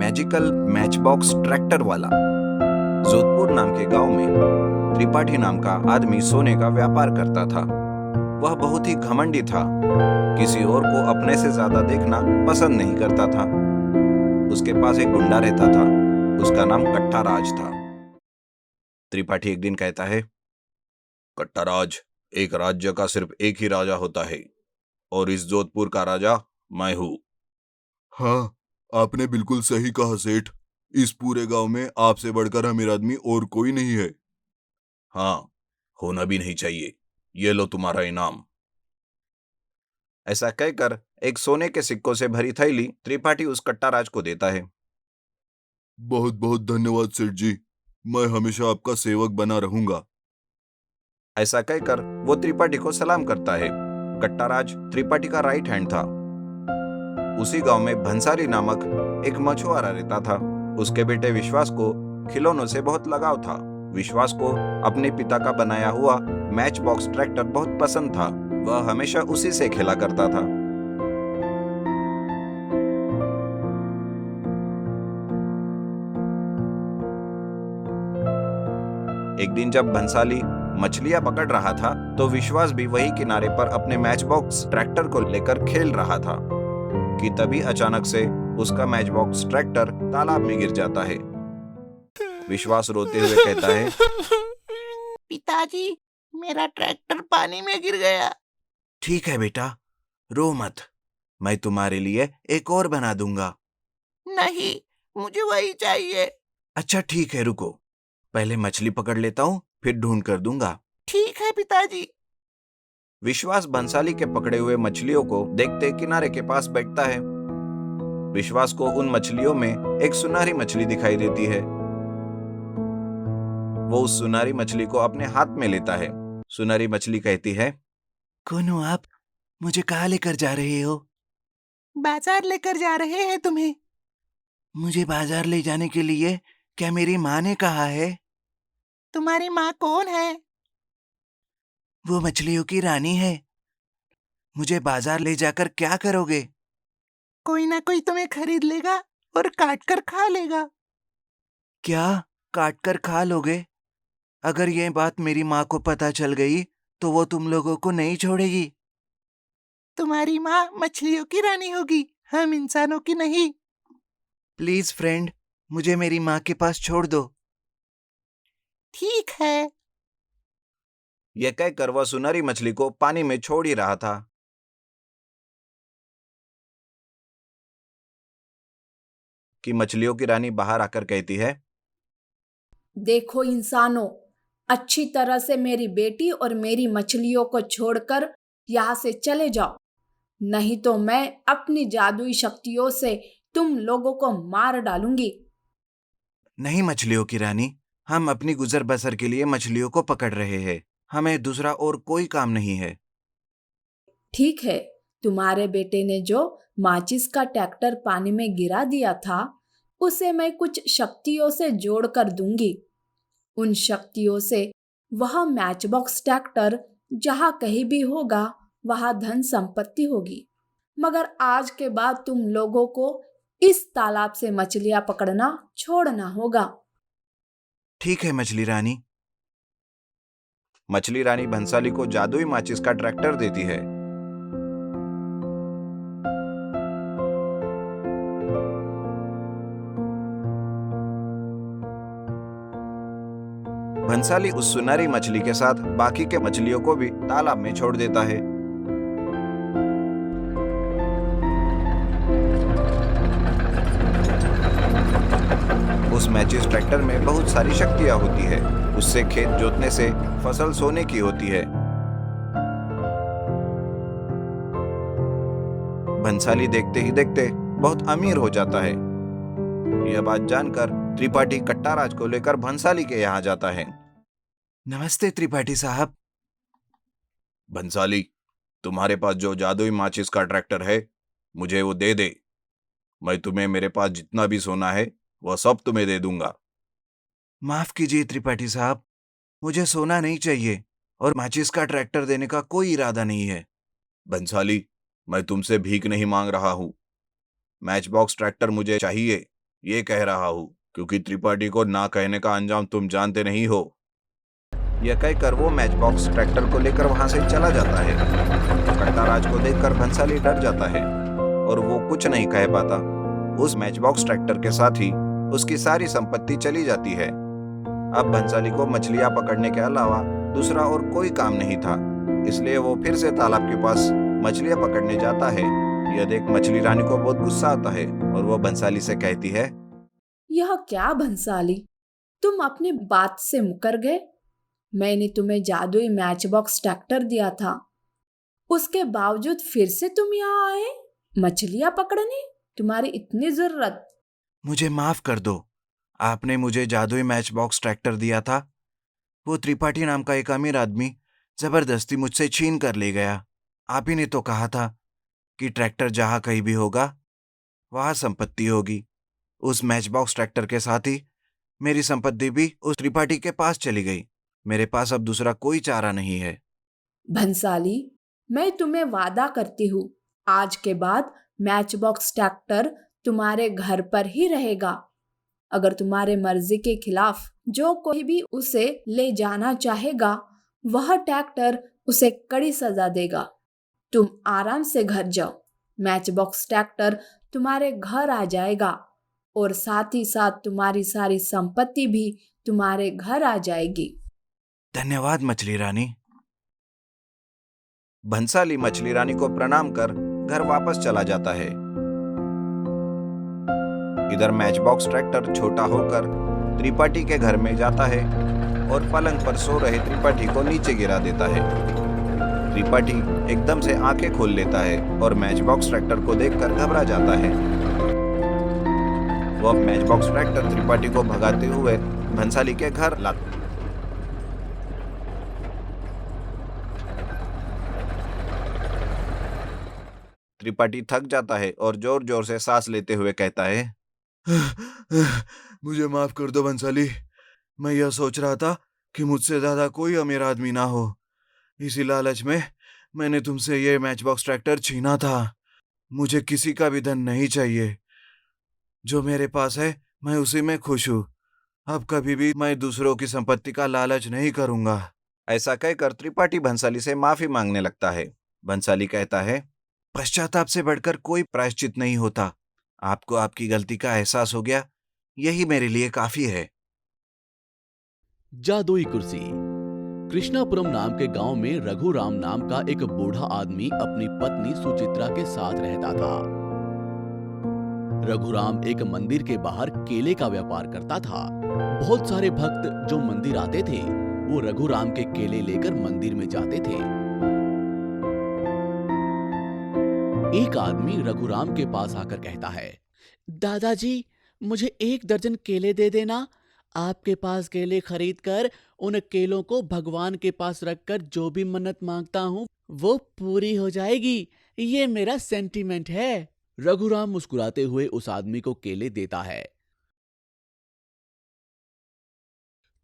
Magical Matchbox tractor वाला। जोधपुर नाम के गांव में त्रिपाठी नाम का आदमी सोने का व्यापार करता था। वह बहुत ही घमंडी था, किसी और को अपने से ज्यादा देखना पसंद नहीं करता था। उसके पास एक गुंडा रहता था, उसका नाम कट्टाराज था। त्रिपाठी एक दिन कहता है, कट्टाराज, एक राज्य का सिर्फ एक ही राजा होता है और इस जोधपुर का राजा मैं हूँ। हाँ, आपने बिल्कुल सही कहा सेठ। इस पूरे गांव में आपसे बढ़कर अमीर आदमी और कोई नहीं है। हाँ, होना भी नहीं चाहिए। ये लो तुम्हारा इनाम। ऐसा कहकर एक सोने के सिक्कों से भरी थैली त्रिपाठी उस कट्टाराज को देता है। बहुत बहुत धन्यवाद सेठ जी, मैं हमेशा आपका सेवक बना रहूंगा। ऐसा कहकर वो त्रिपाठी को सलाम करता है। कट्टाराज त्रिपाठी का राइट हैंड था। उसी गांव में भंसाली नामक एक मछुआरा रहता था। उसके बेटे विश्वास को खिलौनों से बहुत लगाव था। विश्वास को अपने पिता का बनाया हुआ मैच बॉक्स ट्रैक्टर बहुत पसंद था। वह हमेशा उसी से खेला करता था। एक दिन जब भंसाली मछलियां पकड़ रहा था तो विश्वास भी वही किनारे पर अपने मैच बॉक्स ट्रैक्टर को लेकर खेल रहा था कि तभी अचानक से उसका मैच बॉक्स ट्रैक्टर तालाब में गिर जाता है। विश्वास रोते हुए कहता है, पिताजी, मेरा ट्रैक्टर पानी में गिर गया। ठीक है बेटा, रो मत, मैं तुम्हारे लिए एक और बना दूंगा। नहीं, मुझे वही चाहिए। अच्छा ठीक है, रुको, पहले मछली पकड़ लेता हूँ, फिर ढूंढ कर दूंगा। ठीक है पिताजी। विश्वास भंसाली के पकड़े हुए मछलियों को देखते किनारे के पास बैठता है। विश्वास को उन मछलियों में एक सुनहरी मछली दिखाई देती है। वो उस सुनहरी मछली को अपने हाथ में लेता है। सुनहरी मछली कहती है, कौन हो आप? मुझे कहाँ लेकर जा रहे हो? बाजार लेकर जा रहे हैं तुम्हें। मुझे बाजार ले जाने के लिए क्या मेरी माँ ने कहा है? तुम्हारी माँ कौन है? वो मछलियों की रानी है। मुझे बाजार ले जाकर क्या करोगे? कोई ना कोई तुम्हें खरीद लेगा और काट कर खा लेगा। क्या काट कर खा लोगे? अगर ये बात मेरी माँ को पता चल गई तो वो तुम लोगों को नहीं छोड़ेगी। तुम्हारी माँ मछलियों की रानी होगी, हम इंसानों की नहीं। प्लीज फ्रेंड, मुझे मेरी माँ के पास छोड़ दो। ठीक है। यह कहकर वह सुनहरी मछली को पानी में छोड़ ही रहा था कि मछलियों की रानी बाहर आकर कहती है, देखो इंसानों, अच्छी तरह से मेरी बेटी और मेरी मछलियों को छोड़कर यहाँ से चले जाओ, नहीं तो मैं अपनी जादुई शक्तियों से तुम लोगों को मार डालूंगी। नहीं मछलियों की रानी, हम अपनी गुजर बसर के लिए मछलियों को पकड़ रहे हैं। हमें दूसरा और कोई काम नहीं है। ठीक है, तुम्हारे बेटे ने जो माचिस का ट्रैक्टर पानी में गिरा दिया था, उसे मैं कुछ शक्तियों से जोड़ कर दूंगी। उन शक्तियों से वह मैचबॉक्स ट्रैक्टर जहाँ कहीं भी होगा वहाँ धन संपत्ति होगी। मगर आज के बाद तुम लोगों को इस तालाब से मछलियां पकड़ना छोड़ना होगा। ठीक है मछली रानी। मछली रानी भंसाली को जादुई माचिस का ट्रैक्टर देती है। भंसाली उस सुनहरी मछली के साथ बाकी के मछलियों को भी तालाब में छोड़ देता है। उस मैचिस ट्रैक्टर में बहुत सारी शक्तियां होती है। उससे खेत जोतने से फसल सोने की होती है। भंसाली देखते ही देखते बहुत अमीर हो जाता है। यह बात जानकर त्रिपाठी कट्टाराज को लेकर भंसाली के यहाँ जाता है। नमस्ते त्रिपाठी साहब। भंसाली, तुम्हारे पास जो जादुई माचिस का ट्रैक्टर है, मुझे वो दे दे। मैं तुम्हें मेरे पास जितना भी सोना है वह सब तुम्हें दे दूंगा। माफ कीजिए त्रिपाठी साहब, मुझे सोना नहीं चाहिए और माचिस का ट्रैक्टर देने का कोई इरादा नहीं है। भंसाली, मैं तुमसे भीख नहीं मांग रहा हूं। मैचबॉक्स ट्रैक्टर मुझे चाहिए, ये कह रहा हूँ क्योंकि त्रिपाठी को ना कहने का अंजाम तुम जानते नहीं हो। यह कहकर वो मैच बॉक्स ट्रैक्टर को लेकर वहां से चला जाता है। कट्टाराज को देखकर भंसाली डर जाता है और वो कुछ नहीं कह पाता। उस मैच बॉक्स ट्रैक्टर के साथ ही उसकी सारी संपत्ति चली जाती है। अब भंसाली को मछलियां पकड़ने के अलावा दूसरा और कोई काम नहीं था, इसलिए वो फिर से तालाब के पास मछलियां पकड़ने जाता है। यह देख मछली रानी को बहुत गुस्सा आता है और वो भंसाली से कहती है, यह क्या भंसाली, तुम अपनी बात से मुकर गए। मैंने तुम्हें जादुई मैच बॉक्स ट्रैक्टर दिया था, उसके बावजूद फिर से तुम यहाँ आए मछलियां पकड़ने। तुम्हारी इतनी जरूरत। मुझे माफ कर दो, आपने मुझे जादुई मैच बॉक्स ट्रैक्टर दिया था। वो त्रिपाठी नाम का एक अमीर आदमी जबरदस्ती मुझसे छीन कर ले गया। आप ही ने तो कहा था कि ट्रैक्टर जहां कहीं भी होगा वहां संपत्ति होगी। उस मैच बॉक्स ट्रैक्टर के साथ ही मेरी संपत्ति भी उस त्रिपाठी के पास चली गई। मेरे पास अब दूसरा कोई चारा नहीं है। भंसाली, मैं तुम्हें वादा करती हूँ, आज के बाद मैच बॉक्स ट्रैक्टर तुम्हारे घर पर ही रहेगा। अगर तुम्हारे मर्जी के खिलाफ जो कोई भी उसे ले जाना चाहेगा, वह ट्रैक्टर उसे कड़ी सजा देगा। तुम आराम से घर जाओ। मैच बॉक्स ट्रैक्टर तुम्हारे घर आ जाएगा और साथ ही साथ तुम्हारी सारी संपत्ति भी तुम्हारे घर आ जाएगी। धन्यवाद मछली रानी। भंसाली मछली रानी को प्रणाम कर घर वापस चला जाता है। इधर मैच बॉक्स ट्रैक्टर छोटा होकर त्रिपाठी के घर में जाता है और पलंग पर सो रहे त्रिपाठी को नीचे गिरा देता है। त्रिपाठी एकदम से आंखें खोल लेता है और मैच बॉक्स ट्रैक्टर को देखकर घबरा जाता है। वो मैच बॉक्स ट्रैक्टर त्रिपाठी को भगाते हुए भंसाली के घर लाता। त्रिपाठी थक जाता है और जोर जोर से सांस लेते हुए कहता है, मुझे माफ कर दो भंसाली। मैं यह सोच रहा था कि मुझसे ज्यादा कोई अमीर आदमी ना हो। इसी लालच में मैंने तुमसे ये मैच बॉक्स ट्रैक्टर छीना था। मुझे किसी का भी धन नहीं चाहिए। जो मेरे पास है मैं उसी में खुश हूँ। अब कभी भी मैं दूसरों की संपत्ति का लालच नहीं करूंगा। ऐसा कहकर त्रिपाठी भंसाली से माफी मांगने लगता है। भंसाली कहता है, पश्चाताप से बढ़कर कोई प्रायश्चित नहीं होता। आपको आपकी गलती का एहसास हो गया, यही मेरे लिए काफी है। जादुई कुर्सी। कृष्णापुरम नाम के गांव में रघुराम नाम का एक बूढ़ा आदमी अपनी पत्नी सुचित्रा के साथ रहता था। रघुराम एक मंदिर के बाहर केले का व्यापार करता था। बहुत सारे भक्त जो मंदिर आते थे वो रघुराम के केले लेकर मंदिर में जाते थे। एक आदमी रघुराम के पास आकर कहता है, दादाजी, मुझे 1 दर्जन केले दे देना। आपके पास केले खरीद कर उन केलों को भगवान के पास रखकर जो भी मन्नत मांगता हूँ वो पूरी हो जाएगी। ये मेरा सेंटीमेंट है। रघुराम मुस्कुराते हुए उस आदमी को केले देता है।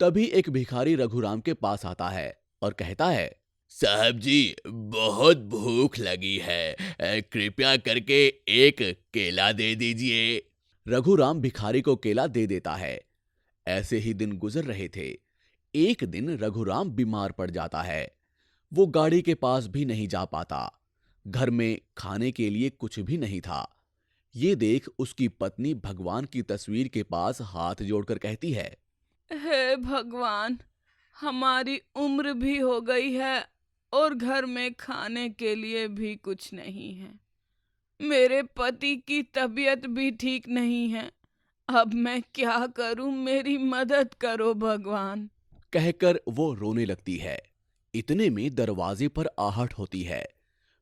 तभी एक भिखारी रघुराम के पास आता है और कहता है, साहब जी, बहुत भूख लगी है, कृपया करके एक केला दे दीजिए। रघुराम भिखारी को केला दे देता है। ऐसे ही दिन गुजर रहे थे। एक दिन रघुराम बीमार पड़ जाता है। वो गाड़ी के पास भी नहीं जा पाता। घर में खाने के लिए कुछ भी नहीं था। ये देख उसकी पत्नी भगवान की तस्वीर के पास हाथ जोड़कर कहती है, हे भगवान, हमारी उम्र भी हो गई है और घर में खाने के लिए भी कुछ नहीं है। मेरे पति की तबीयत भी ठीक नहीं है। अब मैं क्या करूं? मेरी मदद करो भगवान। कहकर वो रोने लगती है। इतने में दरवाजे पर आहट होती है।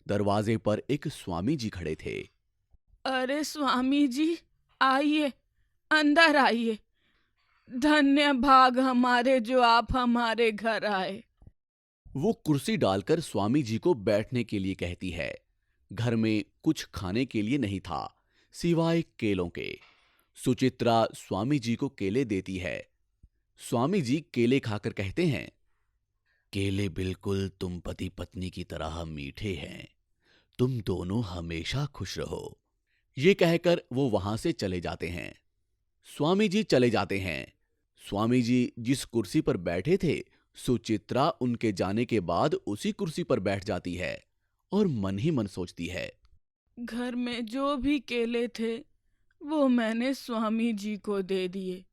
दरवाजे पर एक स्वामी जी खड़े थे। अरे स्वामी जी, आइए, अंदर आइए। धन्य भाग हमारे जो आप हमारे घर आए। वो कुर्सी डालकर स्वामी जी को बैठने के लिए कहती है। घर में कुछ खाने के लिए नहीं था सिवाय केलों के। सुचित्रा स्वामी जी को केले देती है। स्वामी जी केले खाकर कहते हैं, केले बिल्कुल तुम पति पत्नी की तरह मीठे हैं। तुम दोनों हमेशा खुश रहो। ये कहकर वो वहां से चले जाते हैं। स्वामी जी चले जाते हैं। स्वामी जी जिस कुर्सी पर बैठे थे, सुचित्रा उनके जाने के बाद उसी कुर्सी पर बैठ जाती है और मन ही मन सोचती है। घर में जो भी केले थे वो मैंने स्वामी जी को दे दिए।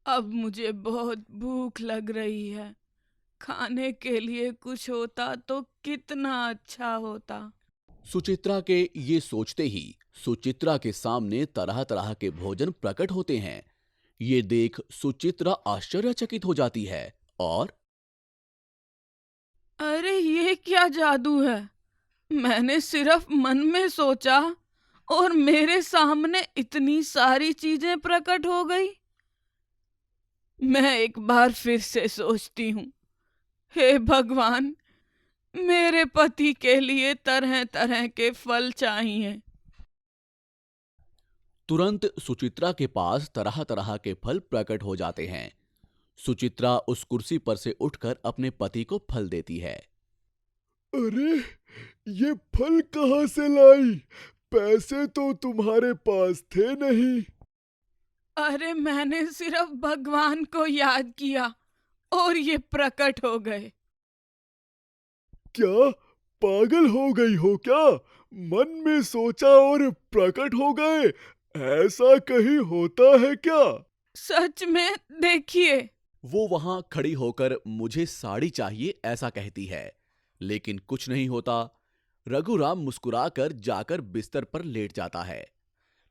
अब मुझे बहुत भूख लग रही है। खाने के लिए कुछ होता तो कितना अच्छा होता। सुचित्रा के ये सोचते ही सुचित्रा के सामने तरह तरह के भोजन प्रकट होते हैं। ये देख सुचित्रा आश्चर्यचकित हो जाती है और अरे ये क्या जादू है? मैंने सिर्फ मन में सोचा और मेरे सामने इतनी सारी चीजें प्रकट हो गई। मैं एक बार फिर से सोचती हूँ, हे भगवान, मेरे पति के लिए तरह तरह के फल चाहिए। तुरंत सुचित्रा के पास तरह तरह के फल प्रकट हो जाते हैं। सुचित्रा उस कुर्सी पर से उठकर अपने पति को फल देती है। अरे ये फल कहाँ से लाई? पैसे तो तुम्हारे पास थे नहीं। अरे मैंने सिर्फ भगवान को याद किया और ये प्रकट हो गए। क्या पागल हो गई हो क्या? मन में सोचा और प्रकट हो गए? ऐसा कहीं होता है क्या? सच में देखिए। वो वहां खड़ी होकर मुझे साड़ी चाहिए ऐसा कहती है, लेकिन कुछ नहीं होता। रघुराम मुस्कुराकर जाकर बिस्तर पर लेट जाता है,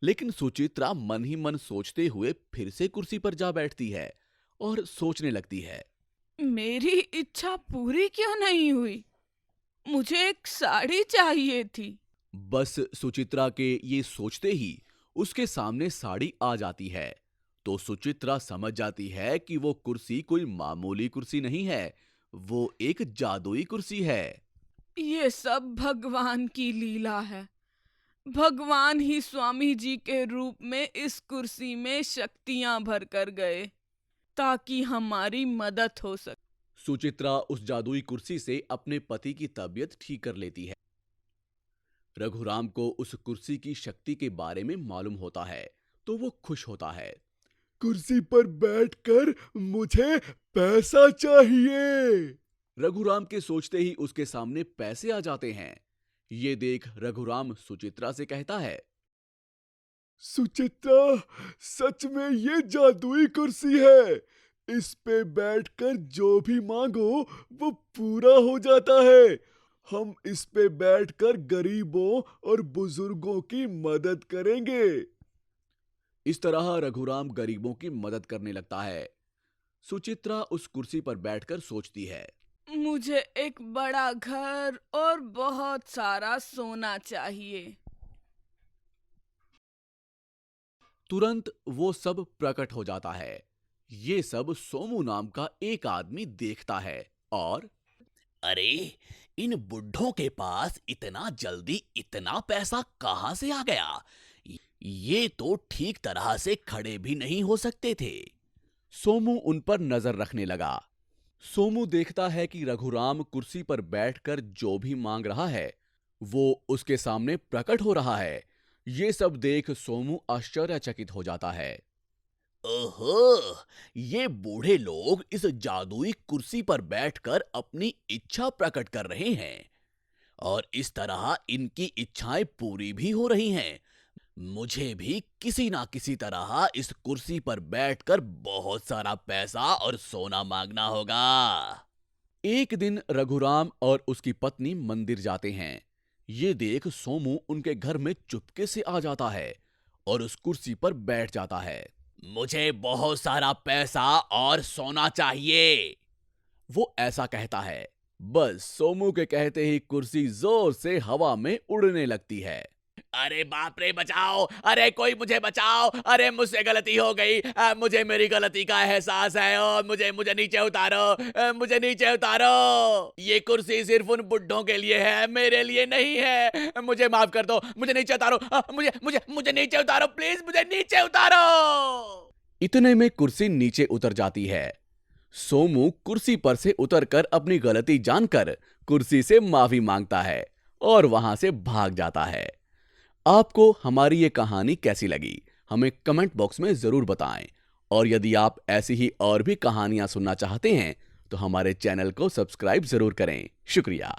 लेकिन सुचित्रा मन ही मन सोचते हुए फिर से कुर्सी पर जा बैठती है और सोचने लगती है, मेरी इच्छा पूरी क्यों नहीं हुई? मुझे एक साड़ी चाहिए थी। बस सुचित्रा के ये सोचते ही उसके सामने साड़ी आ जाती है। तो सुचित्रा समझ जाती है कि वो कुर्सी कोई मामूली कुर्सी नहीं है, वो एक जादुई कुर्सी है। ये सब भगवान की लीला है। भगवान ही स्वामी जी के रूप में इस कुर्सी में शक्तियां भर कर गए ताकि हमारी मदद हो सके। सुचित्रा उस जादुई कुर्सी से अपने पति की तबीयत ठीक कर लेती है। रघुराम को उस कुर्सी की शक्ति के बारे में मालूम होता है तो वो खुश होता है। कुर्सी पर बैठकर मुझे पैसा चाहिए। रघुराम के सोचते ही उसके सामने पैसे आ जाते हैं। ये देख रघुराम सुचित्रा से कहता है, सुचित्रा, सच में ये जादुई कुर्सी है। इस पे बैठकर जो भी मांगो वो पूरा हो जाता है। हम इस पे बैठकर गरीबों और बुजुर्गों की मदद करेंगे। इस तरह रघुराम गरीबों की मदद करने लगता है। सुचित्रा उस कुर्सी पर बैठकर सोचती है, मुझे एक बड़ा घर और बहुत सारा सोना चाहिए। तुरंत वो सब प्रकट हो जाता है। ये सब सोमू नाम का एक आदमी देखता है और अरे, इन बुड्ढों के पास इतना जल्दी इतना पैसा कहां से आ गया? ये तो ठीक तरह से खड़े भी नहीं हो सकते थे। सोमू उन पर नजर रखने लगा। सोमू देखता है कि रघुराम कुर्सी पर बैठकर जो भी मांग रहा है वो उसके सामने प्रकट हो रहा है। ये सब देख सोमू आश्चर्यचकित हो जाता है। ओहो, ये बूढ़े लोग इस जादुई कुर्सी पर बैठकर अपनी इच्छा प्रकट कर रहे हैं और इस तरह इनकी इच्छाएं पूरी भी हो रही हैं। मुझे भी किसी ना किसी तरह इस कुर्सी पर बैठकर बहुत सारा पैसा और सोना मांगना होगा। एक दिन रघुराम और उसकी पत्नी मंदिर जाते हैं। ये देख सोमू उनके घर में चुपके से आ जाता है और उस कुर्सी पर बैठ जाता है। मुझे बहुत सारा पैसा और सोना चाहिए, वो ऐसा कहता है। बस सोमू के कहते ही कुर्सी जोर से हवा में उड़ने लगती है। अरे बाप रे, बचाओ! अरे कोई मुझे बचाओ! अरे मुझसे गलती हो गई, मुझे मेरी गलती का एहसास है और मुझे नीचे उतारो, मुझे नीचे उतारो। ये कुर्सी सिर्फ उन बुड्ढों के लिए है, मेरे लिए नहीं है। मुझे माफ कर दो, मुझे नीचे उतारो, मुझे नीचे उतारो, प्लीज मुझे नीचे उतारो। इतने में कुर्सी नीचे उतर जाती है। सोमू कुर्सी पर से उतरकर अपनी गलती जानकर कुर्सी से माफी मांगता है और वहां से भाग जाता है। आपको हमारी ये कहानी कैसी लगी हमें कमेंट बॉक्स में ज़रूर बताएं। और यदि आप ऐसी ही और भी कहानियाँ सुनना चाहते हैं तो हमारे चैनल को सब्सक्राइब ज़रूर करें। शुक्रिया।